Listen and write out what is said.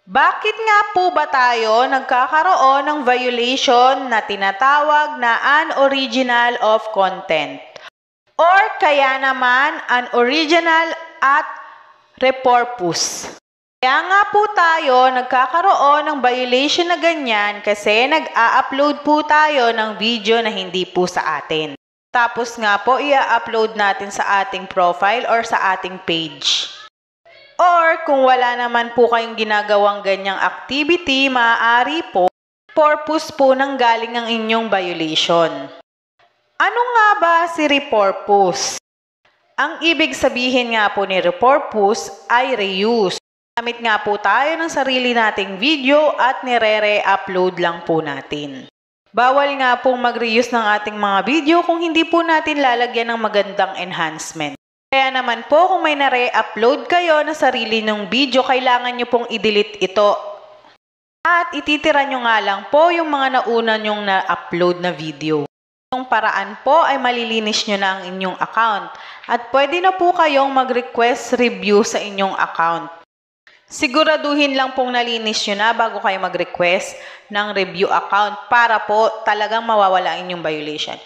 Bakit nga po ba tayo nagkakaroon ng violation na tinatawag na unoriginal of content? Or kaya naman unoriginal at repurpose? Kaya nga po tayo nagkakaroon ng violation na ganyan kasi nag-a-upload po tayo ng video na hindi po sa atin. Tapos nga po i-upload natin sa ating profile or sa ating page. Or kung wala naman po kayong ginagawang ganyang activity, maaari po, purpose po nang galing ang inyong violation. Ano nga ba si repurpose? Ang ibig sabihin nga po ni repurpose ay reuse. Gamit nga po tayo ng sarili nating video at nire-re-upload lang po natin. Bawal nga pong mag-reuse ng ating mga video kung hindi po natin lalagyan ng magandang enhancement. Kaya naman po kung may nare-upload kayo na sarili ng video, kailangan nyo pong i-delete ito. At ititira nyo nga lang po yung mga nauna nyong na-upload na video. Yung paraan po ay malilinis nyo na ang inyong account. At pwede na po kayong mag-request review sa inyong account. Siguraduhin lang pong nalinis nyo na bago kayo mag-request ng review account para po talagang mawawala ang inyong violation.